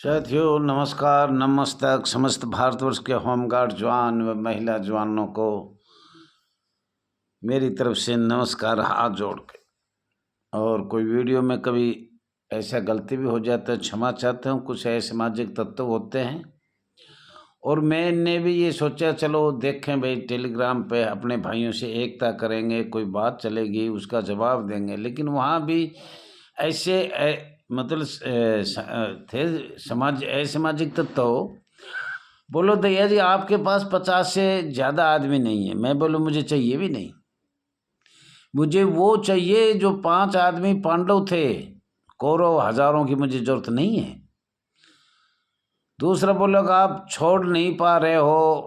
साथियों नमस्कार, नमस्तक। समस्त भारतवर्ष के होमगार्ड जवान व महिला जवानों को मेरी तरफ से नमस्कार हाथ जोड़ के। और कोई वीडियो में कभी ऐसा गलती भी हो जाता है, क्षमा चाहता हूँ। कुछ असामाजिक तत्व होते हैं और मैंने भी ये सोचा चलो देखें भाई, टेलीग्राम पे अपने भाइयों से एकता करेंगे, कोई बात चलेगी, उसका जवाब देंगे। लेकिन वहाँ भी ऐसे मतलब थे असामाजिक तत्व। बोलो दैया जी आपके पास 50 से ज़्यादा आदमी नहीं है। मैं बोलो मुझे चाहिए भी नहीं, मुझे वो चाहिए जो 5 आदमी पांडव थे, कौरव हजारों की मुझे जरूरत नहीं है। दूसरा बोलो कि आप छोड़ नहीं पा रहे हो,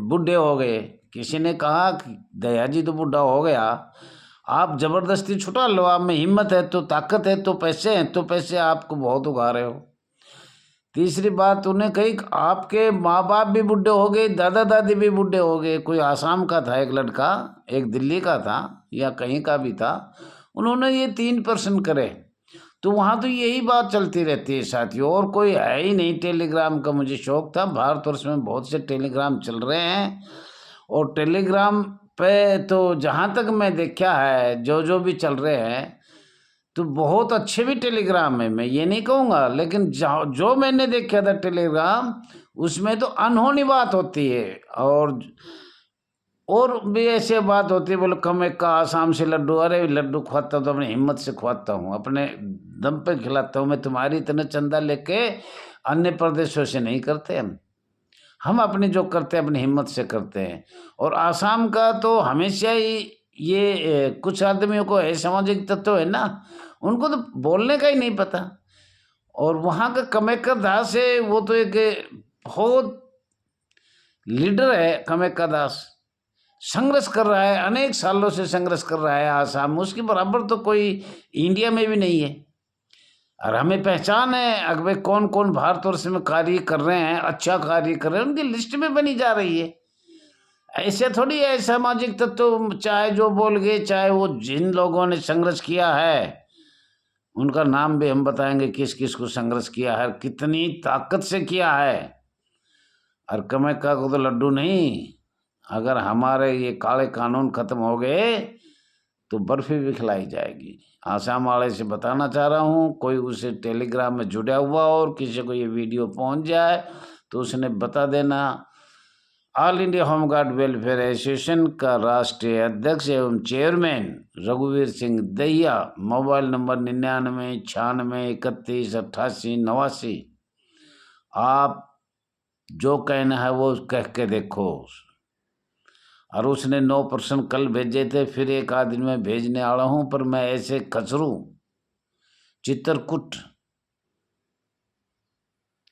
बूढ़े हो गए। किसी ने कहा कि दया जी तो बूढ़ा हो गया, आप जबरदस्ती छुटा लो, आप में हिम्मत है तो, ताकत है तो, पैसे हैं तो, पैसे आपको बहुत उगा रहे हो। तीसरी बात उन्हें कही आपके माँ बाप भी बूढ़े हो गए, दादा दादी भी बूढ़े हो गए। कोई आसाम का था एक लड़का, एक दिल्ली का था या कहीं का भी था, उन्होंने ये 3 प्रश्न करे। तो वहाँ तो यही बात चलती रहती है साथियों, और कोई है ही नहीं। टेलीग्राम का मुझे शौक था, भारतवर्ष में बहुत से टेलीग्राम चल रहे हैं। और टेलीग्राम पे तो जहाँ तक मैं देखा है, जो भी चल रहे हैं तो बहुत अच्छे भी टेलीग्राम है, मैं ये नहीं कहूँगा। लेकिन जो मैंने देखा था टेलीग्राम, उसमें तो अनहोनी बात होती है। और भी ऐसे बात होती है, बोले कम एक का आसाम से लड्डू, अरे लड्डू खवाता हूँ तो अपनी हिम्मत से खवाता हूँ, अपने दम पे खिलाता हूँ। मैं तुम्हारी इतना चंदा लेके अन्य प्रदेशों से नहीं करते। हम अपने जो करते हैं अपनी हिम्मत से करते हैं। और आसाम का तो हमेशा ही ये कुछ आदमियों को असामाजिक तत्व है ना, उनको तो बोलने का ही नहीं पता। और वहाँ का कमेकर दास है, वो तो एक बहुत लीडर है। कमेकर दास संघर्ष कर रहा है, अनेक सालों से संघर्ष कर रहा है आसाम में। उसके बराबर तो कोई इंडिया में भी नहीं है। और हमें पहचान है अगर कौन कौन भारतवर्ष में कार्य कर रहे हैं, अच्छा कार्य कर रहे हैं, उनकी लिस्ट में बनी जा रही है। ऐसे थोड़ी है सामाजिक तत्व चाहे जो बोल गए, चाहे वो जिन लोगों ने संघर्ष किया है उनका नाम भी हम बताएंगे, किस किस को संघर्ष किया है, कितनी ताकत से किया है। और कमेका को तो लड्डू नहीं, अगर हमारे ये काले कानून खत्म हो गए तो बर्फी भी खिलाई जाएगी। आसाम वाले से बताना चाह रहा हूँ, कोई उसे टेलीग्राम में जुड़ा हुआ और किसी को ये वीडियो पहुँच जाए तो उसने बता देना। All India home guard welfare association का राष्ट्रीय अध्यक्ष एवं चेयरमैन रघुवीर सिंह दहिया, मोबाइल नंबर 9996318889। आप जो कहना है वो कह के देखो। और उसने 9 प्रश्न कल भेजे थे, फिर एक आदमी में भेजने वाला हूँ, पर मैं ऐसे खचरू चित्रकूट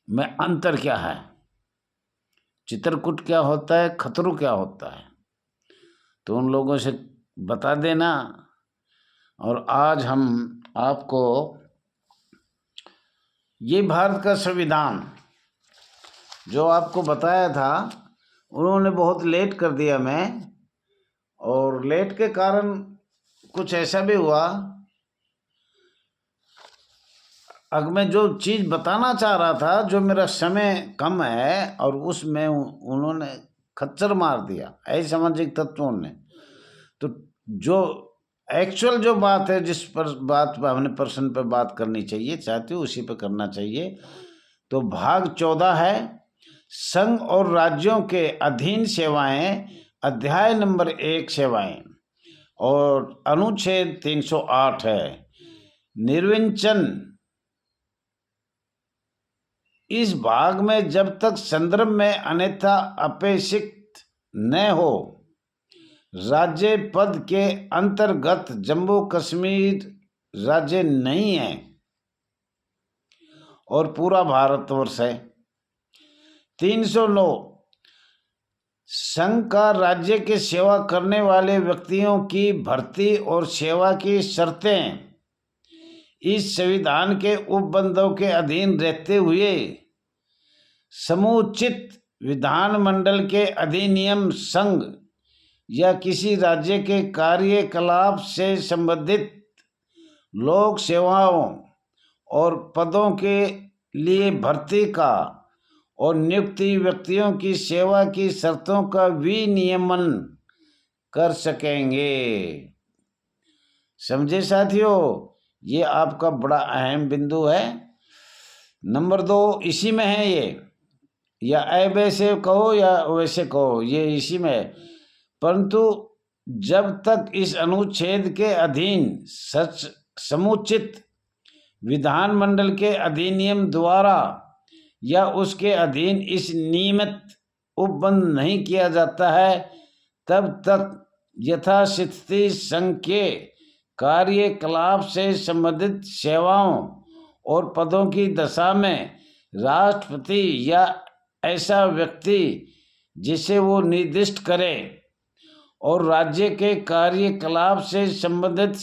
में अंतर क्या है, चित्रकूट क्या होता है, खतरू क्या होता है, तो उन लोगों से बता देना। और आज हम आपको ये भारत का संविधान जो आपको बताया था, उन्होंने बहुत लेट कर दिया मैं, और लेट के कारण कुछ ऐसा भी हुआ। अब मैं जो चीज़ बताना चाह रहा था, जो मेरा समय कम है और उसमें उन्होंने खच्चर मार दिया असामाजिक तत्वों ने। तो जो एक्चुअल जो बात है, जिस पर बात पर हमने प्रश्न पर बात करनी चाहिए, चाहती हूँ उसी पर करना चाहिए। तो भाग 14 है संघ और राज्यों के अधीन सेवाएं, अध्याय नंबर 1 सेवाएं, और अनुच्छेद 308 है निर्विचार। इस भाग में जब तक संदर्भ में अन्यथा अपेक्षित न हो, राज्य पद के अंतर्गत जम्मू कश्मीर राज्य नहीं है और पूरा भारतवर्ष है। 309 संघ का राज्य की सेवा करने वाले व्यक्तियों की भर्ती और सेवा की शर्तें इस संविधान के उपबंधों के अधीन रहते हुए समुचित विधानमंडल के अधिनियम, संघ या किसी राज्य के कार्यकलाप से संबंधित लोक सेवाओं और पदों के लिए भर्ती का और नियुक्ति व्यक्तियों की सेवा की शर्तों का विनियमन कर सकेंगे। समझे साथियों, ये आपका बड़ा अहम बिंदु है। नंबर 2 इसी में है ये, या वैसे कहो या वैसे कहो, ये इसी में है। परंतु जब तक इस अनुच्छेद के अधीन समुचित विधानमंडल के अधिनियम द्वारा या उसके अधीन इस नियमित उपबंध नहीं किया जाता है, तब तक यथास्थिति संघ के कार्यकलाप से संबंधित सेवाओं और पदों की दशा में राष्ट्रपति या ऐसा व्यक्ति जिसे वो निर्दिष्ट करे और राज्य के कार्यकलाप से संबंधित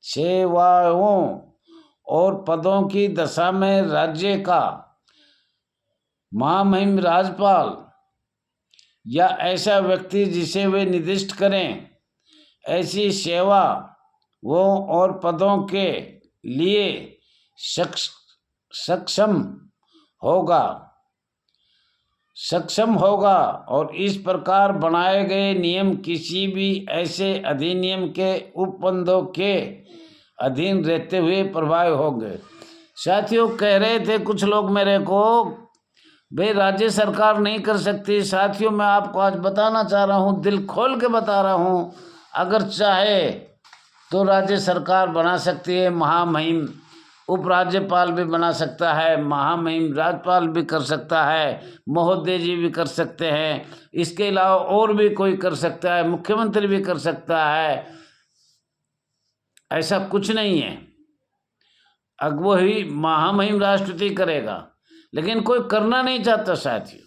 सेवाओं और पदों की दशा में राज्य का महामहिम राज्यपाल या ऐसा व्यक्ति जिसे वे निर्दिष्ट करें ऐसी सेवाओं और पदों के लिए सक्षम होगा और इस प्रकार बनाए गए नियम किसी भी ऐसे अधिनियम के उपबंधों के अधीन रहते हुए प्रभावी होंगे। साथियों, कह रहे थे कुछ लोग मेरे को, भाई राज्य सरकार नहीं कर सकती। साथियों, मैं आपको आज बताना चाह रहा हूँ, दिल खोल के बता रहा हूँ, अगर चाहे तो राज्य सरकार बना सकती है। महामहिम उपराज्यपाल भी बना सकता है, महामहिम राज्यपाल भी कर सकता है, महोदय जी भी कर सकते हैं, इसके अलावा और भी कोई कर सकता है, मुख्यमंत्री भी कर सकता है। ऐसा कुछ नहीं है, अब वही महामहिम राष्ट्रपति करेगा, लेकिन कोई करना नहीं चाहता साथियों।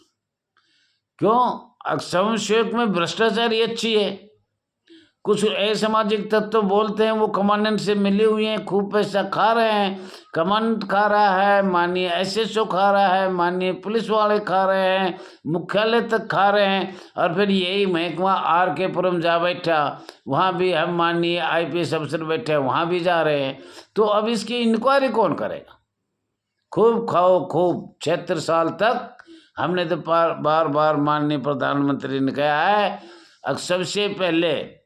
क्यों? स्वयंसेवक में भ्रष्टाचारी अच्छी है। कुछ असामाजिक तत्व तो बोलते हैं वो कमांडेंट से मिले हुए हैं, खूब पैसा खा रहे हैं, कमांडेंट खा रहा है, माननीय एसएसओ खा रहा है, माननीय पुलिस वाले खा रहे हैं, मुख्यालय तक खा रहे हैं, और फिर यही महकमा RK पुरम जा बैठा, वहाँ भी हम माननीय IPS अफसर बैठे वहाँ भी जा रहे हैं। तो अब इसकी इंक्वायरी कौन करेगा? खूब खाओ खूब, 76 साल तक हमने तो बार बार माननीय प्रधानमंत्री ने कहा है, अब सबसे पहले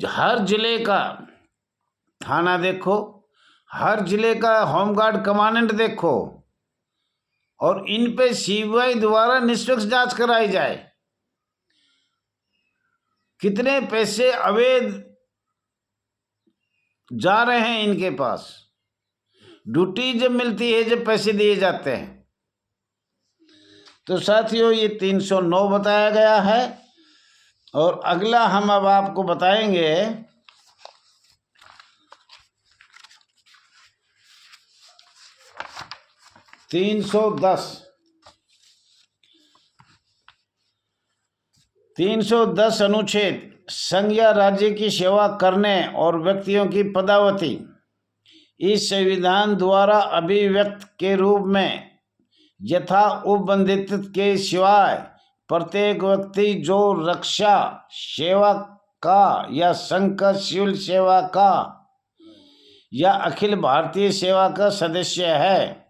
हर जिले का थाना देखो, हर जिले का होमगार्ड कमांडेंट देखो, और इन पे CBI द्वारा निष्पक्ष जांच कराई जाए। कितने पैसे अवैध जा रहे हैं इनके पास, ड्यूटी जब मिलती है, जब पैसे दिए जाते हैं। तो साथियों, ये 309 बताया गया है। और अगला हम अब आपको बताएंगे 310 अनुच्छेद संघ या राज्य की सेवा करने और व्यक्तियों की पदावती इस संविधान द्वारा अभिव्यक्त के रूप में यथा उपबंधित के सिवाय प्रत्येक व्यक्ति जो रक्षा सेवा का या संघ का सिविल सेवा का या अखिल भारतीय सेवा का सदस्य है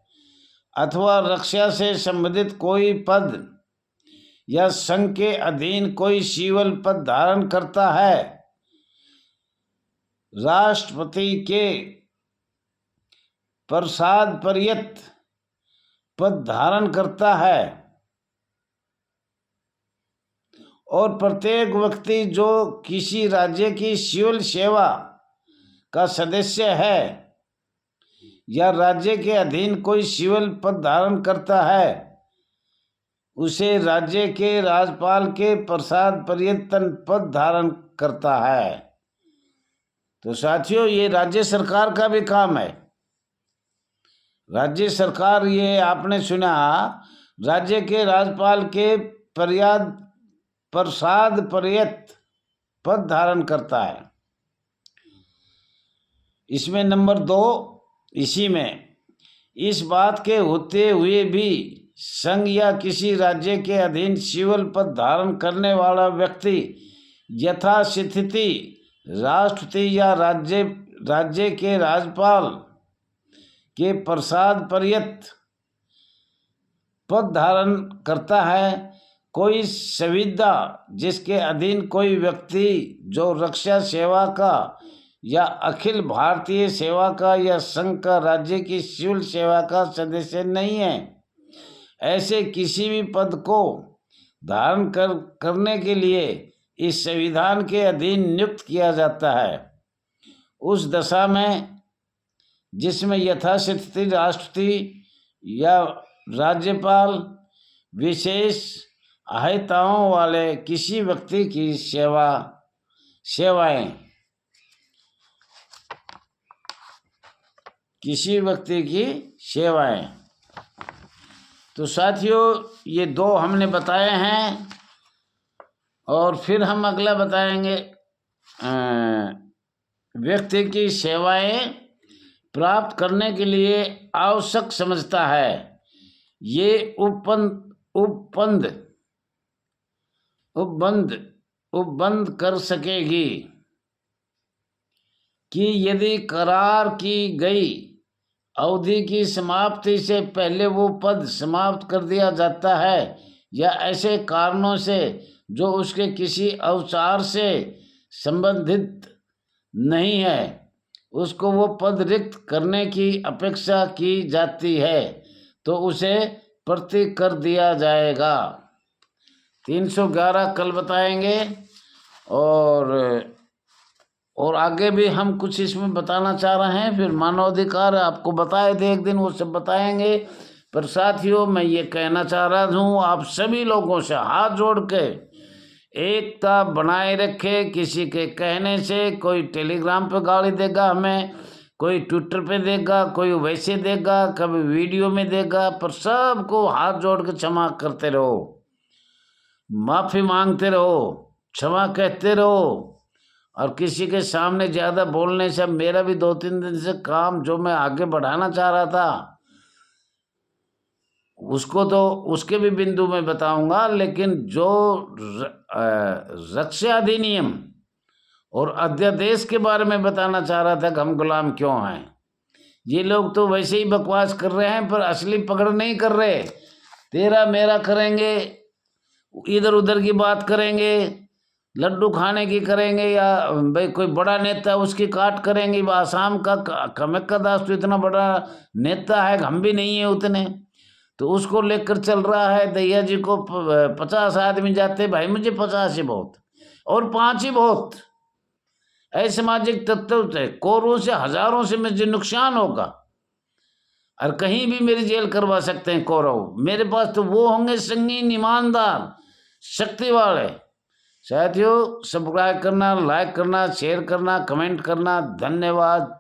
अथवा रक्षा से संबंधित कोई पद या संघ के अधीन कोई सिविल पद धारण करता है, राष्ट्रपति के प्रसाद पर्यंत पद धारण करता है, और प्रत्येक व्यक्ति जो किसी राज्य की सिविल सेवा का सदस्य है या राज्य के अधीन कोई सिविल पद धारण करता है, उसे राज्य के राज्यपाल के प्रसाद पर्यंत पद धारण करता है। तो साथियों, ये राज्य सरकार का भी काम है। राज्य सरकार, ये आपने सुना, राज्य के राज्यपाल के प्रसाद पर्यंत पद धारण करता है। इसमें नंबर 2 इसी में इस बात के होते हुए भी संघ या किसी राज्य के अधीन सिविल पद धारण करने वाला व्यक्ति यथास्थिति राष्ट्रपति या राज्य के राज्यपाल के प्रसाद पर्यंत पद धारण करता है। कोई संविदा जिसके अधीन कोई व्यक्ति जो रक्षा सेवा का या अखिल भारतीय सेवा का या संघ का राज्य की सिविल सेवा का सदस्य नहीं है, ऐसे किसी भी पद को धारण करने के लिए इस संविधान के अधीन नियुक्त किया जाता है। उस दशा में जिसमें यथास्थिति राष्ट्रपति या राज्यपाल विशेष अहर्ताओं वाले किसी व्यक्ति की सेवाएं। तो साथियों, ये दो हमने बताए हैं और फिर हम अगला बताएंगे। व्यक्ति की सेवाएं प्राप्त करने के लिए आवश्यक समझता है। ये उपबंध कर सकेगी कि यदि करार की गई अवधि की समाप्ति से पहले वो पद समाप्त कर दिया जाता है या ऐसे कारणों से जो उसके किसी अवसर से संबंधित नहीं है, उसको वो पद रिक्त करने की अपेक्षा की जाती है, तो उसे प्रति कर दिया जाएगा। 311 कल बताएंगे और आगे भी हम कुछ इसमें बताना चाह रहे हैं। फिर मानवाधिकार आपको बताए थे एक दिन, वो सब बताएंगे। पर साथियों, मैं ये कहना चाह रहा हूँ आप सभी लोगों से हाथ जोड़ के एकता बनाए रखे। किसी के कहने से कोई टेलीग्राम पे गाली देगा हमें, कोई ट्विटर पे देगा, कोई वैसे देगा, कभी वीडियो में देगा, पर सबको हाथ जोड़ के क्षमा करते रहो, माफ़ी मांगते रहो, क्षमा कहते रहो। और किसी के सामने ज़्यादा बोलने से, मेरा भी 2-3 दिन से काम जो मैं आगे बढ़ाना चाह रहा था उसको तो उसके भी बिंदु में बताऊंगा, लेकिन जो रक्षा अधिनियम और अध्यादेश के बारे में बताना चाह रहा था कि हम गुलाम क्यों हैं, ये लोग तो वैसे ही बकवास कर रहे हैं पर असली पकड़ नहीं कर रहे। तेरा मेरा करेंगे, इधर उधर की बात करेंगे, लड्डू खाने की करेंगे, या भाई कोई बड़ा नेता उसकी काट करेंगे। आसाम का कमेक्का दास तो इतना बड़ा नेता है, हम भी नहीं है उतने, तो उसको लेकर चल रहा है। दैया जी को 50 आदमी जाते, भाई मुझे 50 ही बहुत और 5 ही बहुत। असामाजिक तत्व से करोड़ों से हजारों से मुझे नुकसान होगा और कहीं भी मेरी जेल करवा सकते हैं कौरव। मेरे पास तो वो होंगे संगीन, ईमानदार, शक्ति वाले। साथियों, सब्सक्राइब करना, लाइक करना, शेयर करना, कमेंट करना। धन्यवाद।